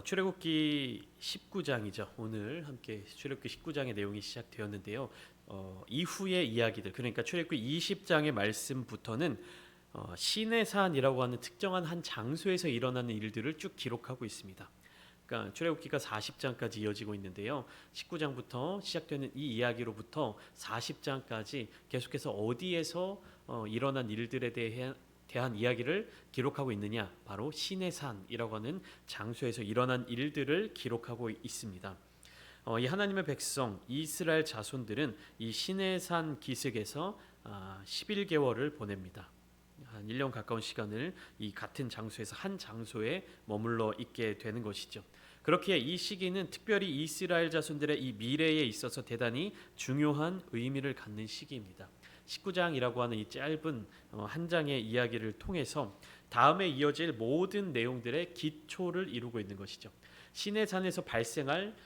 출애굽기 19장이죠. 오늘 함께 출애굽기 19장의 내용이 시작되었는데요. 이후의 이야기들, 그러니까 출애굽기 20장의 말씀부터는 시내산이라고 하는 특정한 한 장소에서 일어나는 일들을 쭉 기록하고 있습니다. 그러니까 출애굽기가 40장까지 이어지고 있는데요. 19장부터 시작되는 이 이야기로부터 40장까지 계속해서 어디에서 일어난 일들에 대한 이야기를 기록하고 있느냐, 바로 시내산이라고 하는 장소에서 일어난 일들을 기록하고 있습니다. 이 하나님의 백성 이스라엘 자손들은 이 시내산 기슭에서 11개월을 보냅니다. 한 1년 가까운 시간을 이 같은 장소에서 한 장소에 머물러 있게 되는 것이죠. 그렇기에 이 시기는 특별히 이스라엘 자손들의 이 미래에 있어서 대단히 중요한 의미를 갖는 시기입니다. 19장이라고 하는 이 짧은 한 장의 이야기를 통해서 다음에 이어질 모든 내용들의 기초를 이루고 있는 것이죠. 시내산에서 발생할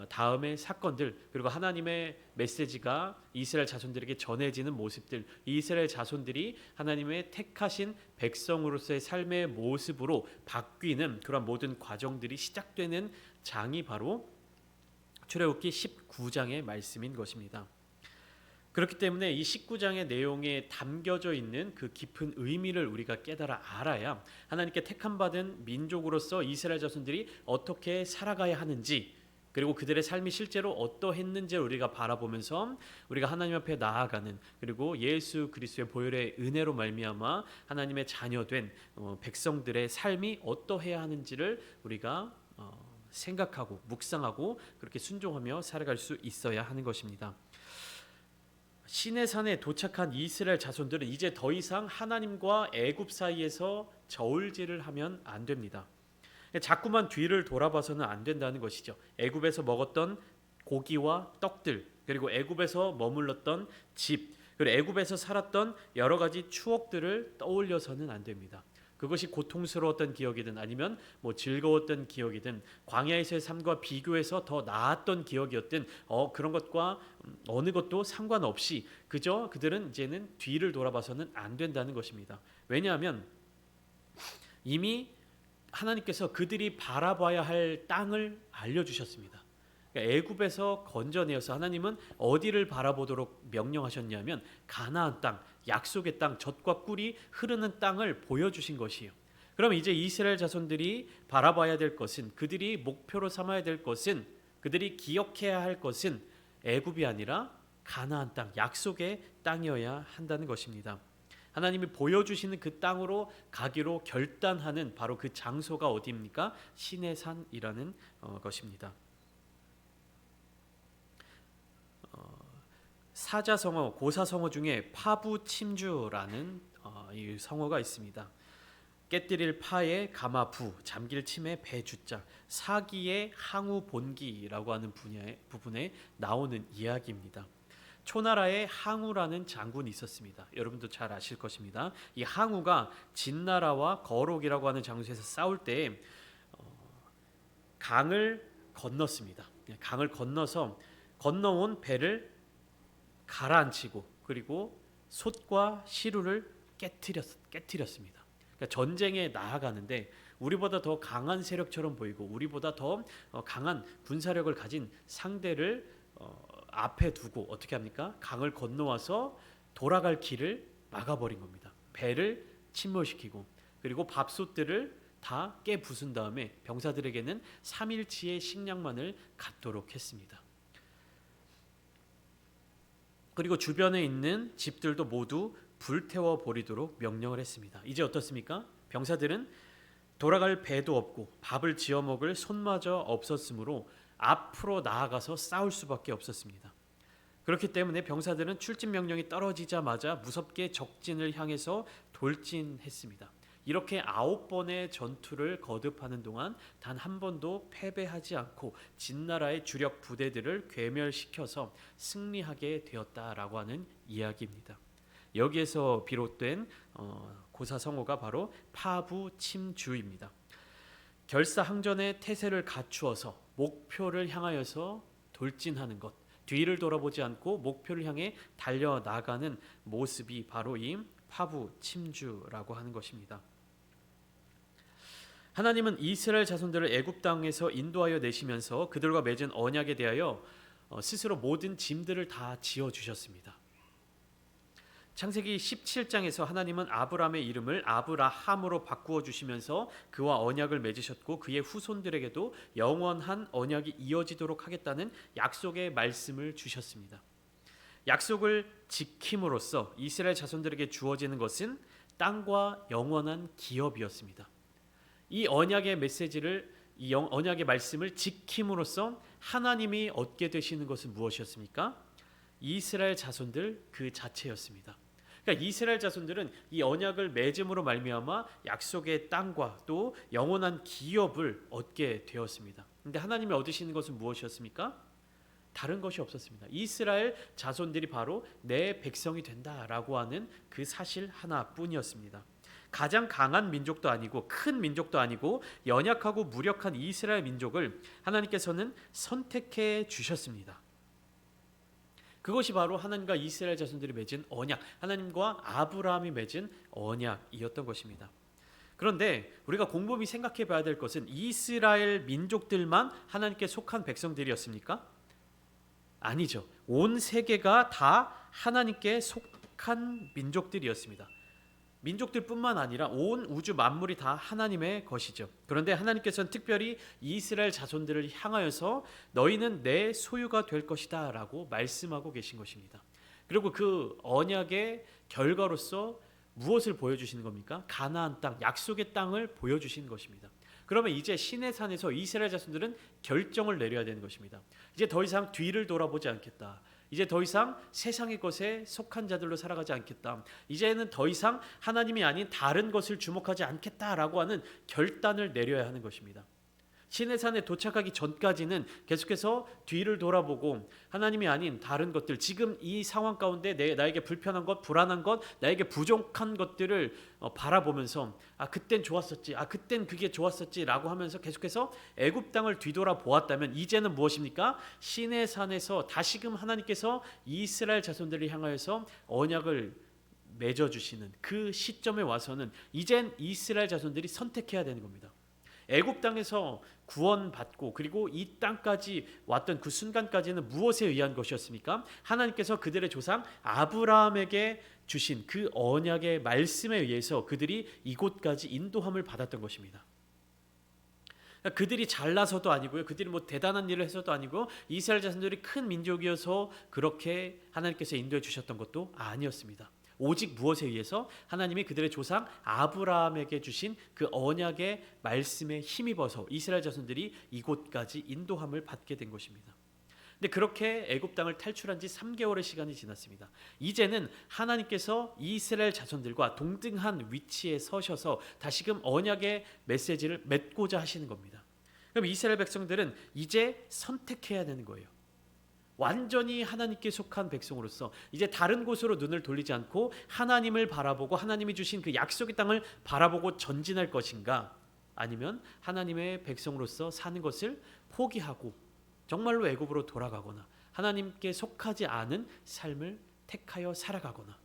다음의 사건들, 그리고 하나님의 메시지가 이스라엘 자손들에게 전해지는 모습들, 이스라엘 자손들이 하나님의 택하신 백성으로서의 삶의 모습으로 바뀌는 그런 모든 과정들이 시작되는 장이 바로 출애굽기 19장의 말씀인 것입니다. 그렇기 때문에 이 19장의 내용에 담겨져 있는 그 깊은 의미를 우리가 깨달아 알아야 하나님께 택함받은 민족으로서 이스라엘 자손들이 어떻게 살아가야 하는지, 그리고 그들의 삶이 실제로 어떠했는지를 우리가 바라보면서 우리가 하나님 앞에 나아가는, 그리고 예수 그리스도의 보혈의 은혜로 말미암아 하나님의 자녀된 백성들의 삶이 어떠해야 하는지를 우리가 생각하고 묵상하고 그렇게 순종하며 살아갈 수 있어야 하는 것입니다. 시내산에 도착한 이스라엘 자손들은 이제 더 이상 하나님과 애굽 사이에서 저울질을 하면 안 됩니다. 자꾸만 뒤를 돌아봐서는 안 된다는 것이죠. 애굽에서 먹었던 고기와 떡들, 그리고 애굽에서 머물렀던 집, 그리고 애굽에서 살았던 여러 가지 추억들을 떠올려서는 안 됩니다. 그것이 고통스러웠던 기억이든 아니면 즐거웠던 기억이든 광야에서의 삶과 비교해서 더 나았던 기억이었든 그런 것과 어느 것도 상관없이 그저 그들은 이제는 뒤를 돌아봐서는 안 된다는 것입니다. 왜냐하면 이미 하나님께서 그들이 바라봐야 할 땅을 알려주셨습니다. 그러니까 애굽에서 건져내어서 하나님은 어디를 바라보도록 명령하셨냐면 가나안 땅, 약속의 땅, 젖과 꿀이 흐르는 땅을 보여주신 것이에요. 그럼 이제 이스라엘 자손들이 바라봐야 될 것은, 그들이 목표로 삼아야 될 것은, 그들이 기억해야 할 것은 애굽이 아니라 가나안 땅, 약속의 땅이어야 한다는 것입니다. 하나님이 보여주시는 그 땅으로 가기로 결단하는 바로 그 장소가 어디입니까? 시내산이라는 것입니다. 사자성어, 고사성어 중에 파부침주라는 이 성어가 있습니다. 깨뜨릴 파에 가마부, 잠길 침에 배주자, 사기의 항우 본기라고 하는 부분에 나오는 이야기입니다. 초나라에 항우라는 장군이 있었습니다. 여러분도 잘 아실 것입니다. 이 항우가 진나라와 거록이라고 하는 장소에서 싸울 때 강을 건넜습니다. 강을 건너서 건너온 배를 가라앉히고 그리고 솥과 시루를 깨뜨렸습니다. 그러니까 전쟁에 나아가는데 우리보다 더 강한 세력처럼 보이고 우리보다 더 강한 군사력을 가진 상대를 앞에 두고 어떻게 합니까? 강을 건너와서 돌아갈 길을 막아버린 겁니다. 배를 침몰시키고 그리고 밥솥들을 다 깨부순 다음에 병사들에게는 3일치의 식량만을 갖도록 했습니다. 그리고 주변에 있는 집들도 모두 불태워 버리도록 명령을 했습니다. 이제 어떻습니까? 병사들은 돌아갈 배도 없고 밥을 지어 먹을 손마저 없었으므로 앞으로 나아가서 싸울 수밖에 없었습니다. 그렇기 때문에 병사들은 출진 명령이 떨어지자마자 무섭게 적진을 향해서 돌진했습니다. 이렇게 9번의 전투를 거듭하는 동안 단 한 번도 패배하지 않고 진나라의 주력 부대들을 괴멸시켜서 승리하게 되었다라고 하는 이야기입니다. 여기에서 비롯된 고사성어가 바로 파부침주입니다. 결사항전의 태세를 갖추어서 목표를 향하여서 돌진하는 것, 뒤를 돌아보지 않고 목표를 향해 달려나가는 모습이 바로 이 파부침주라고 하는 것입니다. 하나님은 이스라엘 자손들을 애굽 땅에서 인도하여 내시면서 그들과 맺은 언약에 대하여 스스로 모든 짐들을 다 지어 주셨습니다. 창세기 17장에서 하나님은 아브라함의 이름을 아브라함으로 바꾸어 주시면서 그와 언약을 맺으셨고 그의 후손들에게도 영원한 언약이 이어지도록 하겠다는 약속의 말씀을 주셨습니다. 약속을 지킴으로써 이스라엘 자손들에게 주어지는 것은 땅과 영원한 기업이었습니다. 이 언약의 메시지를 이 언약의 말씀을 지킴으로써 하나님이 얻게 되시는 것은 무엇이었습니까? 이스라엘 자손들 그 자체였습니다. 그러니까 이스라엘 자손들은 이 언약을 맺음으로 말미암아 약속의 땅과 또 영원한 기업을 얻게 되었습니다. 그런데 하나님이 얻으시는 것은 무엇이었습니까? 다른 것이 없었습니다. 이스라엘 자손들이 바로 내 백성이 된다라고 하는 그 사실 하나뿐이었습니다. 가장 강한 민족도 아니고 큰 민족도 아니고 연약하고 무력한 이스라엘 민족을 하나님께서는 선택해 주셨습니다. 그것이 바로 하나님과 이스라엘 자손들이 맺은 언약, 하나님과 아브라함이 맺은 언약이었던 것입니다. 그런데 우리가 곰곰이 생각해 봐야 될 것은 이스라엘 민족들만 하나님께 속한 백성들이었습니까? 아니죠. 온 세계가 다 하나님께 속한 민족들이었습니다. 민족들뿐만 아니라 온 우주 만물이 다 하나님의 것이죠. 그런데 하나님께서는 특별히 이스라엘 자손들을 향하여서 너희는 내 소유가 될 것이다 라고 말씀하고 계신 것입니다. 그리고 그 언약의 결과로서 무엇을 보여주시는 겁니까? 가나안 땅, 약속의 땅을 보여주신 것입니다. 그러면 이제 시내산에서 이스라엘 자손들은 결정을 내려야 되는 것입니다. 이제 더 이상 뒤를 돌아보지 않겠다. 이제 더 이상 세상의 것에 속한 자들로 살아가지 않겠다. 이제는 더 이상 하나님이 아닌 다른 것을 주목하지 않겠다라고 하는 결단을 내려야 하는 것입니다. 시내산에 도착하기 전까지는 계속해서 뒤를 돌아보고 하나님이 아닌 다른 것들, 지금 이 상황 가운데 나에게 불편한 것, 불안한 것, 나에게 부족한 것들을 바라보면서 그땐 좋았었지, 그땐 그게 좋았었지 라고 하면서 계속해서 애굽 땅을 뒤돌아 보았다면 이제는 무엇입니까? 시내산에서 다시금 하나님께서 이스라엘 자손들을 향하여서 언약을 맺어주시는 그 시점에 와서는 이젠 이스라엘 자손들이 선택해야 되는 겁니다. 애굽 땅에서 구원받고 그리고 이 땅까지 왔던 그 순간까지는 무엇에 의한 것이었습니까? 하나님께서 그들의 조상 아브라함에게 주신 그 언약의 말씀에 의해서 그들이 이곳까지 인도함을 받았던 것입니다. 그들이 잘나서도 아니고요. 그들이 뭐 대단한 일을 해서도 아니고 이스라엘 자손들이 큰 민족이어서 그렇게 하나님께서 인도해 주셨던 것도 아니었습니다. 오직 무엇에 의해서? 하나님이 그들의 조상 아브라함에게 주신 그 언약의 말씀에 힘입어서 이스라엘 자손들이 이곳까지 인도함을 받게 된 것입니다. 근데 그렇게 애굽 땅을 탈출한 지 3개월의 시간이 지났습니다. 이제는 하나님께서 이스라엘 자손들과 동등한 위치에 서셔서 다시금 언약의 메시지를 맺고자 하시는 겁니다. 그럼 이스라엘 백성들은 이제 선택해야 되는 거예요. 완전히 하나님께 속한 백성으로서 이제 다른 곳으로 눈을 돌리지 않고 하나님을 바라보고 하나님이 주신 그 약속의 땅을 바라보고 전진할 것인가, 아니면 하나님의 백성으로서 사는 것을 포기하고 정말로 애굽으로 돌아가거나 하나님께 속하지 않은 삶을 택하여 살아가거나.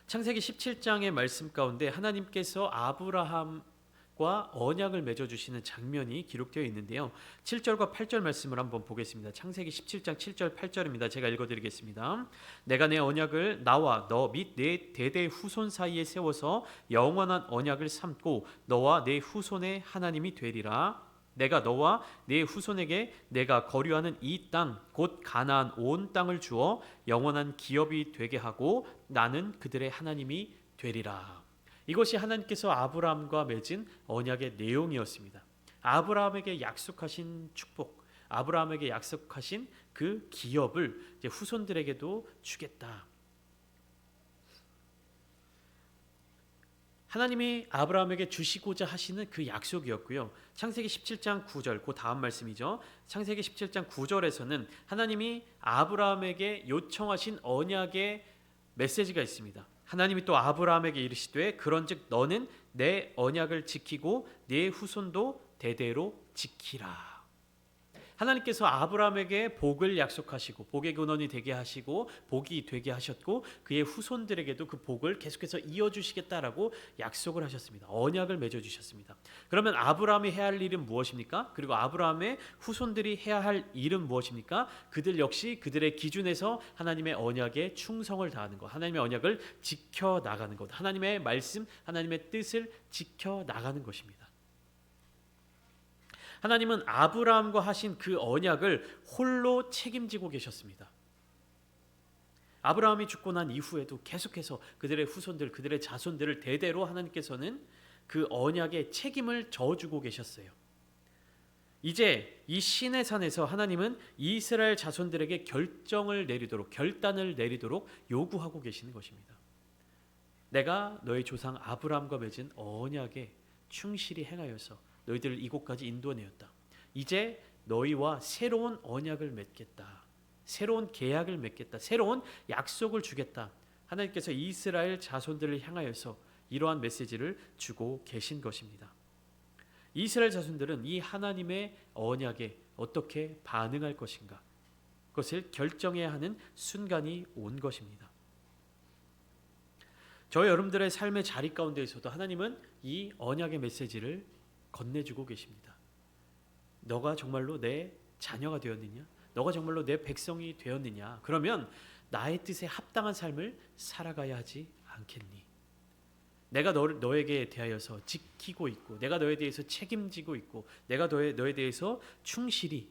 창세기 17장의 말씀 가운데 하나님께서 아브라함과 언약을 맺어주시는 장면이 기록되어 있는데요. 7절과 8절 말씀을 한번 보겠습니다. 창세기 17장 7절 8절입니다. 제가 읽어드리겠습니다. 내가 내 언약을 나와 너 및 내 대대 후손 사이에 세워서 영원한 언약을 삼고 너와 내 후손의 하나님이 되리라. 내가 너와 네 후손에게 내가 거류하는 이 땅 곧 가나안 온 땅을 주어 영원한 기업이 되게 하고 나는 그들의 하나님이 되리라. 이것이 하나님께서 아브라함과 맺은 언약의 내용이었습니다. 아브라함에게 약속하신 축복, 아브라함에게 약속하신 그 기업을 이제 후손들에게도 주겠다. 하나님이 아브라함에게 주시고자 하시는 그 약속이었고요. 창세기 17장 9절, 그 다음 말씀이죠. 창세기 17장 9절에서는 하나님이 아브라함에게 요청하신 언약의 메시지가 있습니다. 하나님이 또 아브라함에게 이르시되 그런즉 너는 내 언약을 지키고 네 후손도 대대로 지키라. 하나님께서 아브라함에게 복을 약속하시고 복의 근원이 되게 하시고 복이 되게 하셨고 그의 후손들에게도 그 복을 계속해서 이어주시겠다라고 약속을 하셨습니다. 언약을 맺어주셨습니다. 그러면 아브라함이 해야 할 일은 무엇입니까? 그리고 아브라함의 후손들이 해야 할 일은 무엇입니까? 그들 역시 그들의 기준에서 하나님의 언약에 충성을 다하는 것, 하나님의 언약을 지켜나가는 것, 하나님의 말씀, 하나님의 뜻을 지켜나가는 것입니다. 하나님은 아브라함과 하신 그 언약을 홀로 책임지고 계셨습니다. 아브라함이 죽고 난 이후에도 계속해서 그들의 후손들, 그들의 자손들을 대대로 하나님께서는 그 언약의 책임을 져주고 계셨어요. 이제 이 시내 산에서 하나님은 이스라엘 자손들에게 결단을 내리도록 요구하고 계시는 것입니다. 내가 너희 조상 아브라함과 맺은 언약에 충실히 행하여서 너희들을 이곳까지 인도내었다. 이제 너희와 새로운 언약을 맺겠다. 새로운 계약을 맺겠다. 새로운 약속을 주겠다. 하나님께서 이스라엘 자손들을 향하여서 이러한 메시지를 주고 계신 것입니다. 이스라엘 자손들은 이 하나님의 언약에 어떻게 반응할 것인가? 그것을 결정해야 하는 순간이 온 것입니다. 저희 여러분들의 삶의 자리 가운데에서도 하나님은 이 언약의 메시지를 건네주고 계십니다. 너가 정말로 내 자녀가 되었느냐? 너가 정말로 내 백성이 되었느냐? 그러면 나의 뜻에 합당한 삶을 살아가야 하지 않겠니? 내가 너에게 대하여서 지키고 있고 내가 너에 대해서 책임지고 있고 내가 너에 대해서 충실히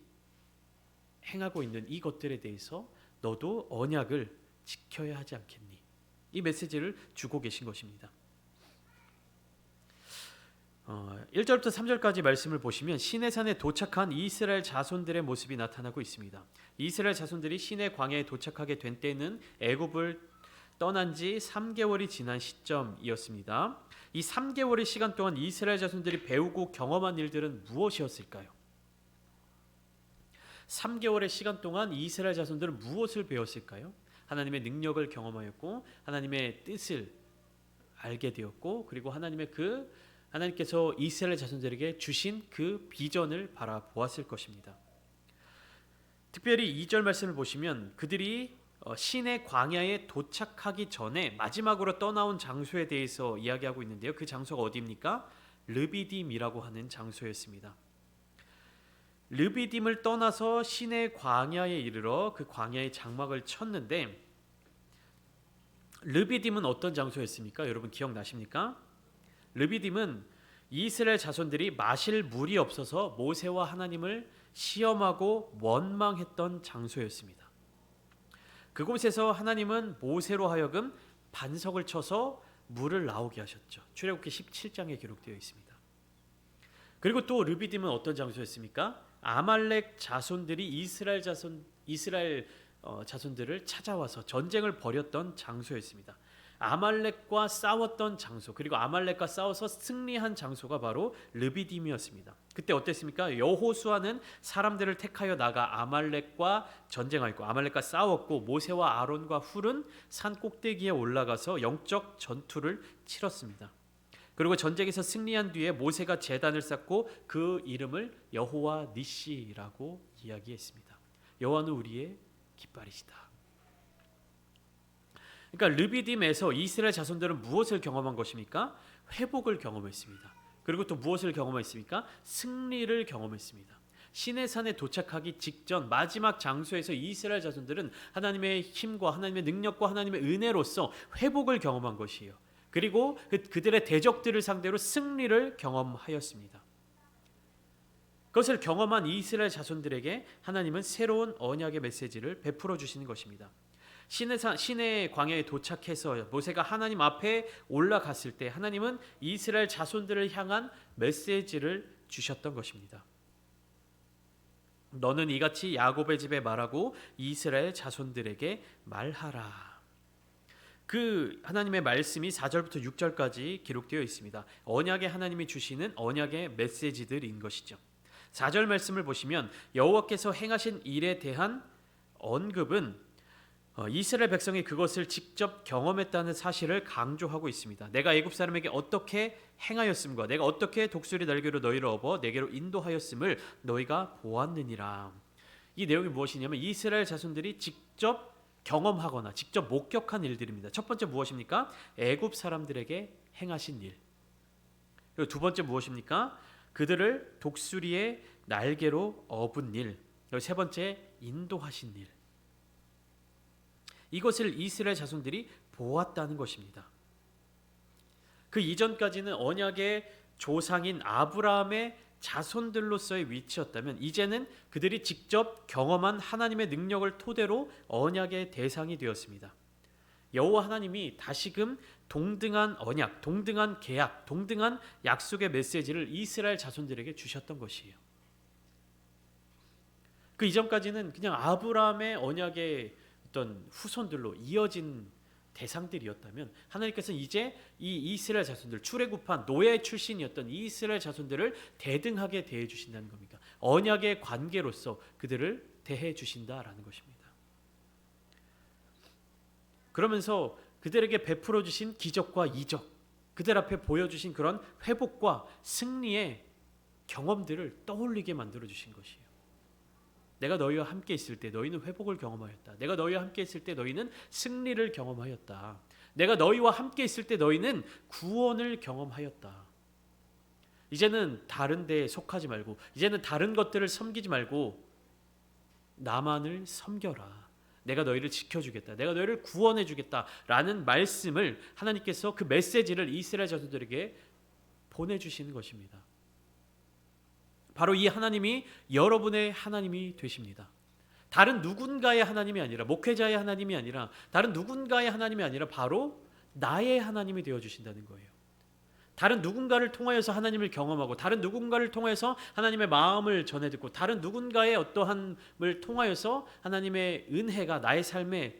행하고 있는 이것들에 대해서 너도 언약을 지켜야 하지 않겠니? 이 메시지를 주고 계신 것입니다. 1절부터 3절까지 말씀을 보시면 시내산에 도착한 이스라엘 자손들의 모습이 나타나고 있습니다. 이스라엘 자손들이 시내 광야에 도착하게 된 때는 애굽을 떠난 지 3개월이 지난 시점이었습니다. 이 3개월의 시간 동안 이스라엘 자손들이 배우고 경험한 일들은 무엇이었을까요? 3개월의 시간 동안 이스라엘 자손들은 무엇을 배웠을까요? 하나님의 능력을 경험하였고 하나님의 뜻을 알게 되었고 그리고 하나님께서 이스라엘 자손들에게 주신 그 비전을 바라보았을 것입니다. 특별히 2절 말씀을 보시면 그들이 시내 광야에 도착하기 전에 마지막으로 떠나온 장소에 대해서 이야기하고 있는데요. 그 장소가 어디입니까? 르비딤이라고 하는 장소였습니다. 르비딤을 떠나서 시내 광야에 이르러 그 광야의 장막을 쳤는데 르비딤은 어떤 장소였습니까? 여러분 기억나십니까? 르비딤은 이스라엘 자손들이 마실 물이 없어서 모세와 하나님을 시험하고 원망했던 장소였습니다. 그곳에서 하나님은 모세로 하여금 반석을 쳐서 물을 나오게 하셨죠. 출애굽기 17장에 기록되어 있습니다. 그리고 또 르비딤은 어떤 장소였습니까? 아말렉 자손들이 이스라엘 자손들을 찾아와서 전쟁을 벌였던 장소였습니다. 아말렉과 싸웠던 장소 그리고 아말렉과 싸워서 승리한 장소가 바로 르비딤이었습니다. 그때 어땠습니까? 여호수아는 사람들을 택하여 나가 아말렉과 전쟁하였고 아말렉과 싸웠고 모세와 아론과 훌은 산 꼭대기에 올라가서 영적 전투를 치렀습니다. 그리고 전쟁에서 승리한 뒤에 모세가 제단을 쌓고 그 이름을 여호와 니시라고 이야기했습니다. 여호와는 우리의 깃발이시다. 그러니까 르비딤에서 이스라엘 자손들은 무엇을 경험한 것입니까? 회복을 경험했습니다. 그리고 또 무엇을 경험했습니까? 승리를 경험했습니다. 시내산에 도착하기 직전 마지막 장소에서 이스라엘 자손들은 하나님의 힘과 하나님의 능력과 하나님의 은혜로서 회복을 경험한 것이에요. 그리고 그들의 대적들을 상대로 승리를 경험하였습니다. 그것을 경험한 이스라엘 자손들에게 하나님은 새로운 언약의 메시지를 베풀어 주시는 것입니다. 시내 광야에 도착해서 모세가 하나님 앞에 올라갔을 때 하나님은 이스라엘 자손들을 향한 메시지를 주셨던 것입니다. 너는 이같이 야곱의 집에 말하고 이스라엘 자손들에게 말하라. 그 하나님의 말씀이 4절부터 6절까지 기록되어 있습니다. 언약의 하나님이 주시는 언약의 메시지들인 것이죠. 4절 말씀을 보시면 여호와께서 행하신 일에 대한 언급은 이스라엘 백성이 그것을 직접 경험했다는 사실을 강조하고 있습니다. 내가 애굽 사람에게 어떻게 행하였음과 내가 어떻게 독수리 날개로 너희를 업어 내게로 인도하였음을 너희가 보았느니라. 이 내용이 무엇이냐면 이스라엘 자손들이 직접 경험하거나 직접 목격한 일들입니다. 첫 번째 무엇입니까? 애굽 사람들에게 행하신 일. 그리고 두 번째 무엇입니까? 그들을 독수리의 날개로 업은 일. 그리고 세 번째 인도하신 일. 이것을 이스라엘 자손들이 보았다는 것입니다. 그 이전까지는 언약의 조상인 아브라함의 자손들로서의 위치였다면 이제는 그들이 직접 경험한 하나님의 능력을 토대로 언약의 대상이 되었습니다. 여호와 하나님이 다시금 동등한 언약, 동등한 계약, 동등한 약속의 메시지를 이스라엘 자손들에게 주셨던 것이에요. 그 이전까지는 그냥 아브라함의 언약의 어떤 후손들로 이어진 대상들이었다면 하나님께서는 이제 이 이스라엘 자손들, 출애굽한 노예 출신이었던 이 이스라엘 자손들을 대등하게 대해 주신다는 겁니다. 언약의 관계로서 그들을 대해 주신다라는 것입니다. 그러면서 그들에게 베풀어 주신 기적과 이적, 그들 앞에 보여주신 그런 회복과 승리의 경험들을 떠올리게 만들어 주신 것이에요. 내가 너희와 함께 있을 때 너희는 회복을 경험하였다. 내가 너희와 함께 있을 때 너희는 승리를 경험하였다. 내가 너희와 함께 있을 때 너희는 구원을 경험하였다. 이제는 다른 데에 속하지 말고 이제는 다른 것들을 섬기지 말고 나만을 섬겨라. 내가 너희를 지켜주겠다. 내가 너희를 구원해 주겠다라는 말씀을 하나님께서 그 메시지를 이스라엘 자손들에게 보내주시는 것입니다. 바로 이 하나님이 여러분의 하나님이 되십니다. 다른 누군가의 하나님이 아니라 목회자의 하나님이 아니라 다른 누군가의 하나님이 아니라 바로 나의 하나님이 되어주신다는 거예요. 다른 누군가를 통하여서 하나님을 경험하고 다른 누군가를 통해서 하나님의 마음을 전해 듣고 다른 누군가의 어떠함을 통하여서 하나님의 은혜가 나의 삶에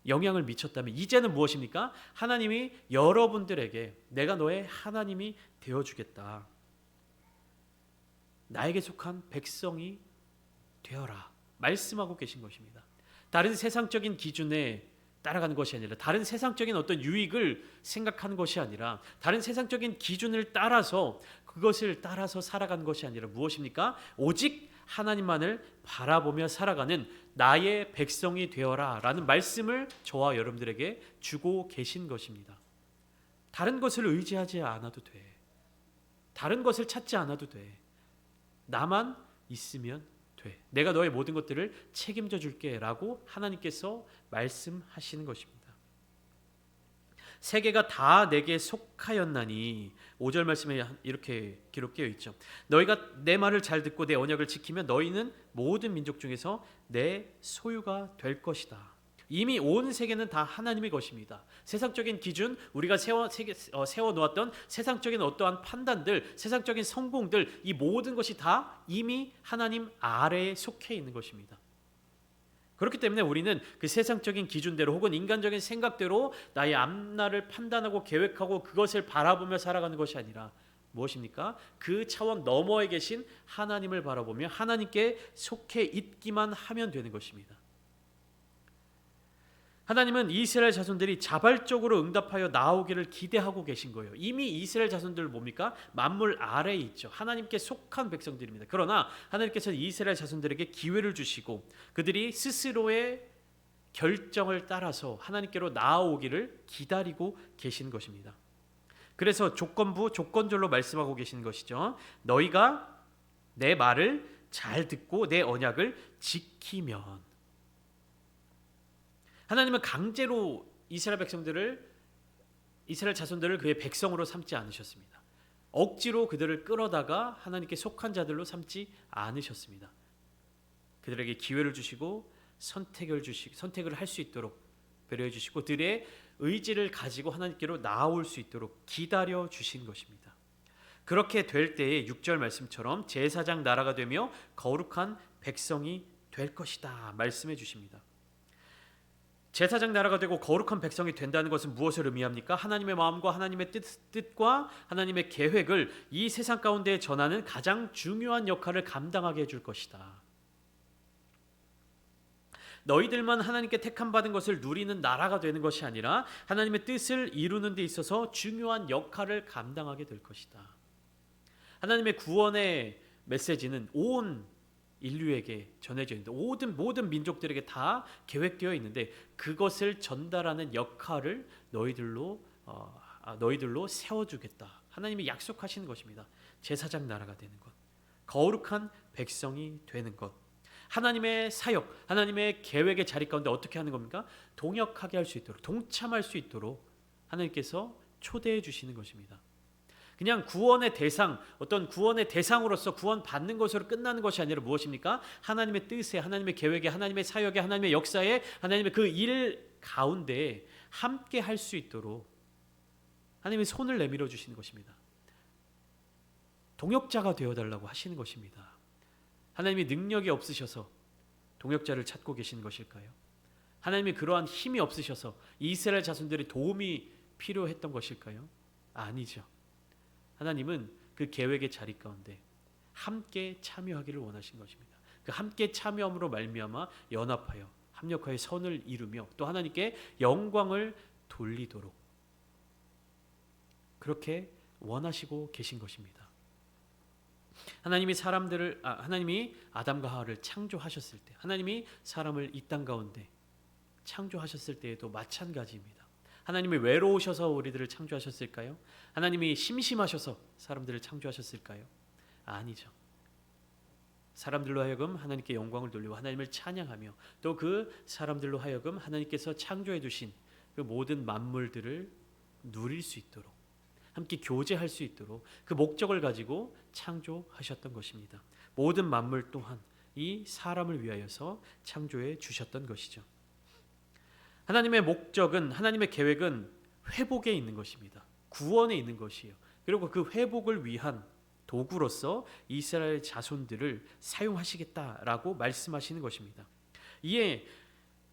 영향을 미쳤다면 이제는 무엇입니까? 하나님이 여러분들에게 내가 너의 하나님이 되어주겠다. 나에게 속한 백성이 되어라 말씀하고 계신 것입니다. 다른 세상적인 기준에 따라가는 것이 아니라 다른 세상적인 어떤 유익을 생각하는 것이 아니라 다른 세상적인 기준을 따라서 그것을 따라서 살아가는 것이 아니라 무엇입니까? 오직 하나님만을 바라보며 살아가는 나의 백성이 되어라 라는 말씀을 저와 여러분들에게 주고 계신 것입니다. 다른 것을 의지하지 않아도 돼. 다른 것을 찾지 않아도 돼. 나만 있으면 돼. 내가 너의 모든 것들을 책임져 줄게 라고 하나님께서 말씀하시는 것입니다. 세계가 다 내게 속하였나니 5절 말씀에 이렇게 기록되어 있죠. 너희가 내 말을 잘 듣고 내 언약을 지키면 너희는 모든 민족 중에서 내 소유가 될 것이다. 이미 온 세계는 다 하나님의 것입니다. 세상적인 기준, 우리가 세워놓았던 세상적인 어떠한 판단들, 세상적인 성공들, 이 모든 것이 다 이미 하나님 아래에 속해 있는 것입니다. 그렇기 때문에 우리는 그 세상적인 기준대로 혹은 인간적인 생각대로 나의 앞날을 판단하고 계획하고 그것을 바라보며 살아가는 것이 아니라 무엇입니까? 그 차원 너머에 계신 하나님을 바라보며 하나님께 속해 있기만 하면 되는 것입니다. 하나님은 이스라엘 자손들이 자발적으로 응답하여 나오기를 기대하고 계신 거예요. 이미 이스라엘 자손들 뭡니까? 만물 아래에 있죠. 하나님께 속한 백성들입니다. 그러나 하나님께서는 이스라엘 자손들에게 기회를 주시고 그들이 스스로의 결정을 따라서 하나님께로 나아오기를 기다리고 계신 것입니다. 그래서 조건절로 말씀하고 계신 것이죠. 너희가 내 말을 잘 듣고 내 언약을 지키면. 하나님은 강제로 이스라엘 자손들을 그의 백성으로 삼지 않으셨습니다. 억지로 그들을 끌어다가 하나님께 속한 자들로 삼지 않으셨습니다. 그들에게 기회를 주시고 선택을 할 수 있도록 배려해 주시고 그들의 의지를 가지고 하나님께로 나아올 수 있도록 기다려 주신 것입니다. 그렇게 될 때에 6절 말씀처럼 제사장 나라가 되며 거룩한 백성이 될 것이다 말씀해 주십니다. 제사장 나라가 되고 거룩한 백성이 된다는 것은 무엇을 의미합니까? 하나님의 마음과 하나님의 뜻과 하나님의 계획을 이 세상 가운데 전하는 가장 중요한 역할을 감당하게 해줄 것이다. 너희들만 하나님께 택함 받은 것을 누리는 나라가 되는 것이 아니라 하나님의 뜻을 이루는 데 있어서 중요한 역할을 감당하게 될 것이다. 하나님의 구원의 메시지는 온 인류에게 전해져 있는데 모든 민족들에게 다 계획되어 있는데 그것을 전달하는 역할을 너희들로 세워주겠다. 하나님이 약속하시는 것입니다. 제사장 나라가 되는 것, 거룩한 백성이 되는 것, 하나님의 사역, 하나님의 계획의 자리 가운데 어떻게 하는 겁니까? 동역하게 할 수 있도록, 동참할 수 있도록 하나님께서 초대해 주시는 것입니다. 그냥 구원의 대상, 어떤 구원의 대상으로서 구원 받는 것으로 끝나는 것이 아니라 무엇입니까? 하나님의 뜻에, 하나님의 계획에, 하나님의 사역에, 하나님의 역사에, 하나님의 그 일 가운데 함께 할 수 있도록 하나님의 손을 내밀어 주시는 것입니다. 동역자가 되어달라고 하시는 것입니다. 하나님이 능력이 없으셔서 동역자를 찾고 계시는 것일까요? 하나님이 그러한 힘이 없으셔서 이스라엘 자손들의 도움이 필요했던 것일까요? 아니죠. 하나님은 그 계획의 자리 가운데 함께 참여하기를 원하신 것입니다. 그 함께 참여함으로 말미암아 연합하여 합력하여 선을 이루며 또 하나님께 영광을 돌리도록 그렇게 원하시고 계신 것입니다. 하나님이 아담과 하와를 창조하셨을 때, 하나님이 사람을 이 땅 가운데 창조하셨을 때에도 마찬가지입니다. 하나님이 외로우셔서 우리들을 창조하셨을까요? 하나님이 심심하셔서 사람들을 창조하셨을까요? 아니죠. 사람들로 하여금 하나님께 영광을 돌리고 하나님을 찬양하며 또 그 사람들로 하여금 하나님께서 창조해 두신 그 모든 만물들을 누릴 수 있도록 함께 교제할 수 있도록 그 목적을 가지고 창조하셨던 것입니다. 모든 만물 또한 이 사람을 위하여서 창조해 주셨던 것이죠. 하나님의 목적은, 하나님의 계획은 회복에 있는 것입니다. 구원에 있는 것이에요. 그리고 그 회복을 위한 도구로서 이스라엘 자손들을 사용하시겠다라고 말씀하시는 것입니다. 이에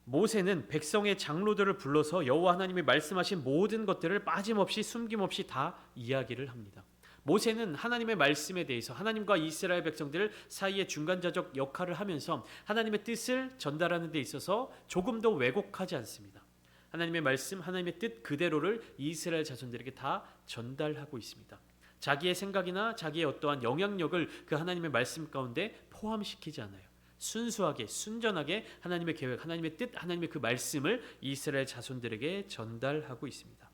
모세는 백성의 장로들을 불러서 여호와 하나님이 말씀하신 모든 것들을 빠짐없이 숨김없이 다 이야기를 합니다. 모세는 하나님의 말씀에 대해서 하나님과 이스라엘 백성들 사이의 중간자적 역할을 하면서 하나님의 뜻을 전달하는 데 있어서 조금도 왜곡하지 않습니다. 하나님의 말씀, 하나님의 뜻 그대로를 이스라엘 자손들에게 다 전달하고 있습니다. 자기의 생각이나 자기의 어떠한 영향력을 그 하나님의 말씀 가운데 포함시키지 않아요. 순수하게 순전하게 하나님의 계획, 하나님의 뜻, 하나님의 그 말씀을 이스라엘 자손들에게 전달하고 있습니다.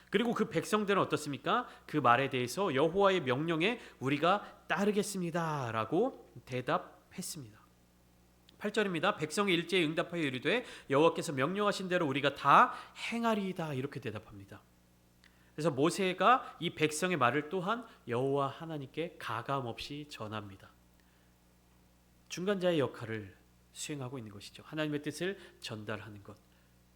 그리고 그 백성들은 어떻습니까? 그 말에 대해서 여호와의 명령에 우리가 따르겠습니다라고 대답했습니다. 8절입니다. 백성이 일제히 응답하여 이르되 여호와께서 명령하신 대로 우리가 다 행하리이다 이렇게 대답합니다. 그래서 모세가 이 백성의 말을 또한 여호와 하나님께 가감없이 전합니다. 중간자의 역할을 수행하고 있는 것이죠. 하나님의 뜻을 전달하는 것,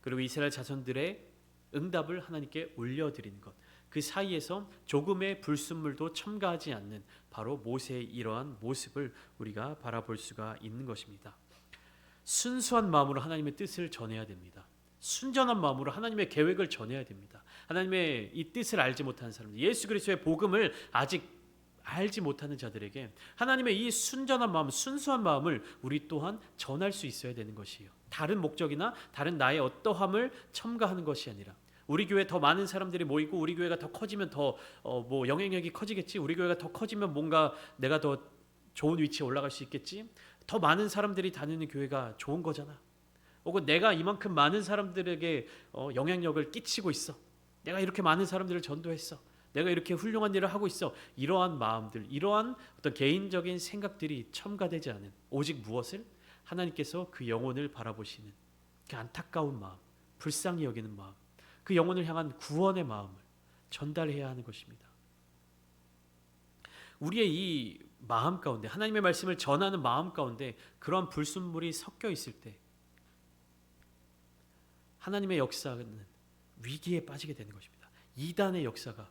그리고 이스라엘 자손들의 응답을 하나님께 올려드리는 것, 그 사이에서 조금의 불순물도 첨가하지 않는 바로 모세의 이러한 모습을 우리가 바라볼 수가 있는 것입니다. 순수한 마음으로 하나님의 뜻을 전해야 됩니다. 순전한 마음으로 하나님의 계획을 전해야 됩니다. 하나님의 이 뜻을 알지 못하는 사람들, 예수 그리스도의 복음을 아직 알지 못하는 자들에게 하나님의 이 순전한 마음, 순수한 마음을 우리 또한 전할 수 있어야 되는 것이에요. 다른 목적이나 다른 나의 어떠함을 첨가하는 것이 아니라 우리 교회 더 많은 사람들이 모이고 우리 교회가 더 커지면 더 영향력이 커지겠지. 우리 교회가 더 커지면 뭔가 내가 더 좋은 위치에 올라갈 수 있겠지. 더 많은 사람들이 다니는 교회가 좋은 거잖아. 혹은 내가 이만큼 많은 사람들에게 영향력을 끼치고 있어. 내가 이렇게 많은 사람들을 전도했어. 내가 이렇게 훌륭한 일을 하고 있어. 이러한 마음들, 이러한 어떤 개인적인 생각들이 첨가되지 않은 오직 무엇을? 하나님께서 그 영혼을 바라보시는 그 안타까운 마음, 불쌍히 여기는 마음, 그 영혼을 향한 구원의 마음을 전달해야 하는 것입니다. 우리의 이 마음 가운데, 하나님의 말씀을 전하는 마음 가운데 그러한 불순물이 섞여 있을 때 하나님의 역사는 위기에 빠지게 되는 것입니다. 이단의 역사가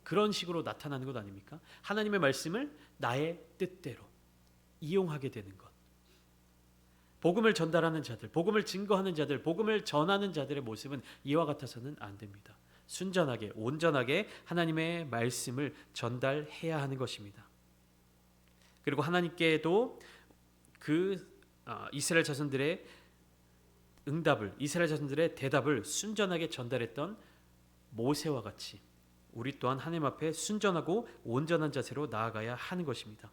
그런 식으로 나타나는 것 아닙니까? 하나님의 말씀을 나의 뜻대로 이용하게 되는 것. 복음을 전달하는 자들, 복음을 증거하는 자들, 복음을 전하는 자들의 모습은 이와 같아서는 안 됩니다. 순전하게, 온전하게 하나님의 말씀을 전달해야 하는 것입니다. 그리고 하나님께도 그 이스라엘 자손들의 응답을, 이스라엘 자손들의 대답을 순전하게 전달했던 모세와 같이 우리 또한 하나님 앞에 순전하고 온전한 자세로 나아가야 하는 것입니다.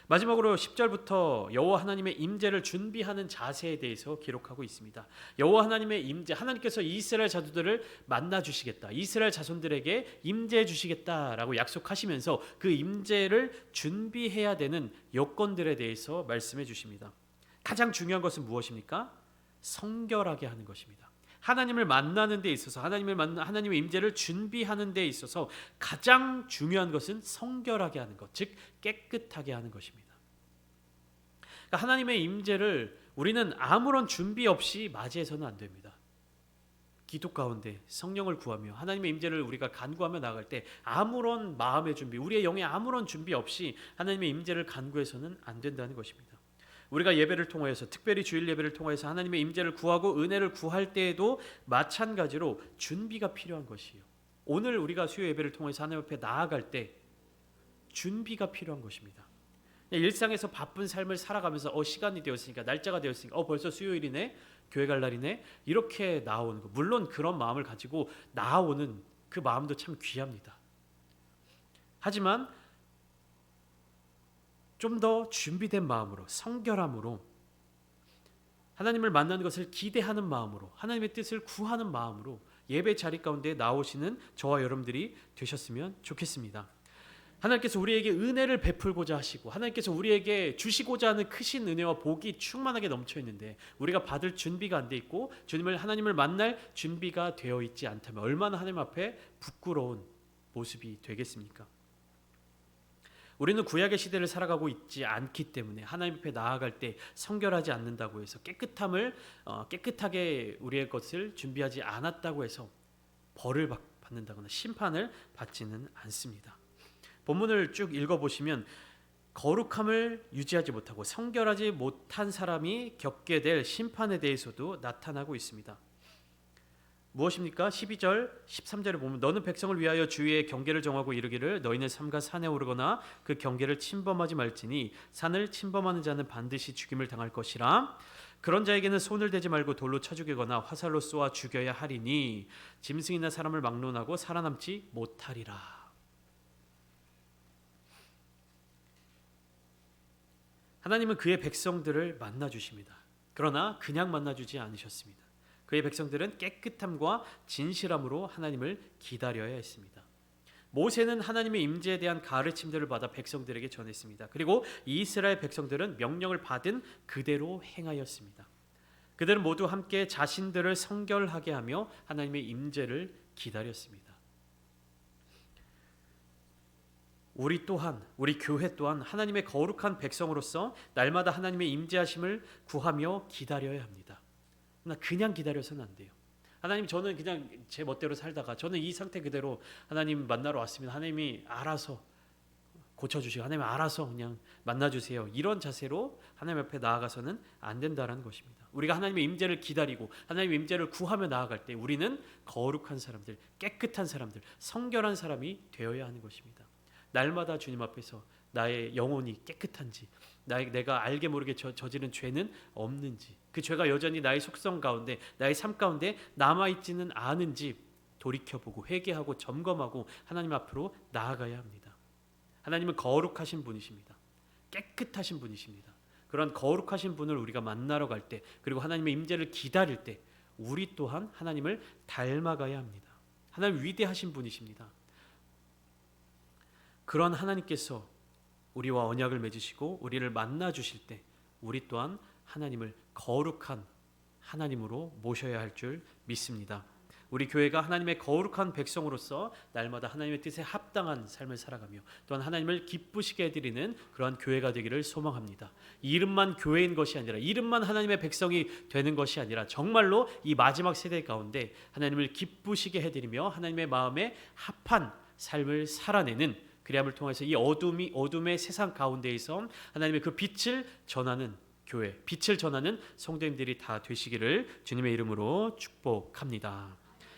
마지막으로 10절부터 여호와 하나님의 임재를 준비하는 자세에 대해서 기록하고 있습니다. 여호와 하나님의 임재, 하나님께서 이스라엘 자손들을 만나 주시겠다, 이스라엘 자손들에게 임재해 주시겠다라고 약속하시면서 그 임재를 준비해야 되는 여건들에 대해서 말씀해 주십니다. 가장 중요한 것은 무엇입니까? 성결하게 하는 것입니다. 하나님을 만나는 데 있어서 하나님의 임재를 준비하는 데 있어서 가장 중요한 것은 성결하게 하는 것, 즉 깨끗하게 하는 것입니다. 그러니까 하나님의 임재를 우리는 아무런 준비 없이 맞이해서는 안 됩니다. 기도 가운데 성령을 구하며 하나님의 임재를 우리가 간구하며 나아갈 때 아무런 마음의 준비, 우리의 영에 아무런 준비 없이 하나님의 임재를 간구해서는 안 된다는 것입니다. 우리가 예배를 통하여서, 특별히 주일 예배를 통하여서 하나님의 임재를 구하고 은혜를 구할 때에도 마찬가지로 준비가 필요한 것이에요. 오늘 우리가 수요 예배를 통해서 하나님 앞에 나아갈 때 준비가 필요한 것입니다. 일상에서 바쁜 삶을 살아가면서 시간이 되었으니까, 날짜가 되었으니까 벌써 수요일이네, 교회 갈 날이네, 이렇게 나오는 것, 물론 그런 마음을 가지고 나오는 그 마음도 참 귀합니다. 하지만 좀 더 준비된 마음으로, 성결함으로, 하나님을 만나는 것을 기대하는 마음으로, 하나님의 뜻을 구하는 마음으로 예배 자리 가운데 나오시는 저와 여러분들이 되셨으면 좋겠습니다. 하나님께서 우리에게 은혜를 베풀고자 하시고 하나님께서 우리에게 주시고자 하는 크신 은혜와 복이 충만하게 넘쳐 있는데 우리가 받을 준비가 안 돼 있고 하나님을 만날 준비가 되어 있지 않다면 얼마나 하나님 앞에 부끄러운 모습이 되겠습니까? 우리는 구약의 시대를 살아가고 있지 않기 때문에 하나님 앞에 나아갈 때 성결하지 않는다고 해서 깨끗하게 우리의 것을 준비하지 않았다고 해서 벌을 받는다거나 심판을 받지는 않습니다. 본문을 쭉 읽어보시면 거룩함을 유지하지 못하고 성결하지 못한 사람이 겪게 될 심판에 대해서도 나타나고 있습니다. 무엇입니까? 12절, 13절에 보면 너는 백성을 위하여 주위에 경계를 정하고 이르기를 너희는 삼가 산에 오르거나 그 경계를 침범하지 말지니 산을 침범하는 자는 반드시 죽임을 당할 것이라. 그런 자에게는 손을 대지 말고 돌로 쳐 죽이거나 화살로 쏘아 죽여야 하리니 짐승이나 사람을 막론하고 살아남지 못하리라. 하나님은 그의 백성들을 만나 주십니다. 그러나 그냥 만나 주지 않으셨습니다. 그의 백성들은 깨끗함과 진실함으로 하나님을 기다려야 했습니다. 모세는 하나님의 임재에 대한 가르침들을 받아 백성들에게 전했습니다. 그리고 이스라엘 백성들은 명령을 받은 그대로 행하였습니다. 그들은 모두 함께 자신들을 성결하게 하며 하나님의 임재를 기다렸습니다. 우리 또한, 우리 교회 또한 하나님의 거룩한 백성으로서 날마다 하나님의 임재하심을 구하며 기다려야 합니다. 그냥 기다려서는 안 돼요. 하나님, 저는 그냥 제 멋대로 살다가 저는 이 상태 그대로 하나님 만나러 왔으면 하나님이 알아서 고쳐주시고 하나님 알아서 그냥 만나주세요, 이런 자세로 하나님 앞에 나아가서는 안 된다는 것입니다. 우리가 하나님의 임재를 기다리고 하나님의 임재를 구하며 나아갈 때 우리는 거룩한 사람들, 깨끗한 사람들, 성결한 사람이 되어야 하는 것입니다. 날마다 주님 앞에서 나의 영혼이 깨끗한지, 내가 알게 모르게 저지른 죄는 없는지, 그 죄가 여전히 나의 속성 가운데, 나의 삶 가운데 남아있지는 않은지 돌이켜보고 회개하고 점검하고 하나님 앞으로 나아가야 합니다. 하나님은 거룩하신 분이십니다. 깨끗하신 분이십니다. 그런 거룩하신 분을 우리가 만나러 갈 때, 그리고 하나님의 임재를 기다릴 때 우리 또한 하나님을 닮아가야 합니다. 하나님 위대하신 분이십니다. 그런 하나님께서 우리와 언약을 맺으시고 우리를 만나 주실 때 우리 또한 하나님을 거룩한 하나님으로 모셔야 할 줄 믿습니다. 우리 교회가 하나님의 거룩한 백성으로서 날마다 하나님의 뜻에 합당한 삶을 살아가며 또한 하나님을 기쁘시게 해드리는 그러한 교회가 되기를 소망합니다. 이름만 교회인 것이 아니라, 이름만 하나님의 백성이 되는 것이 아니라 정말로 이 마지막 세대 가운데 하나님을 기쁘시게 해드리며 하나님의 마음에 합한 삶을 살아내는, 그리함을 통해서 이 어둠의 세상 가운데에서 하나님의 그 빛을 전하는 교회, 빛을 전하는 성도님들이 다 되시기를 주님의 이름으로 축복합니다.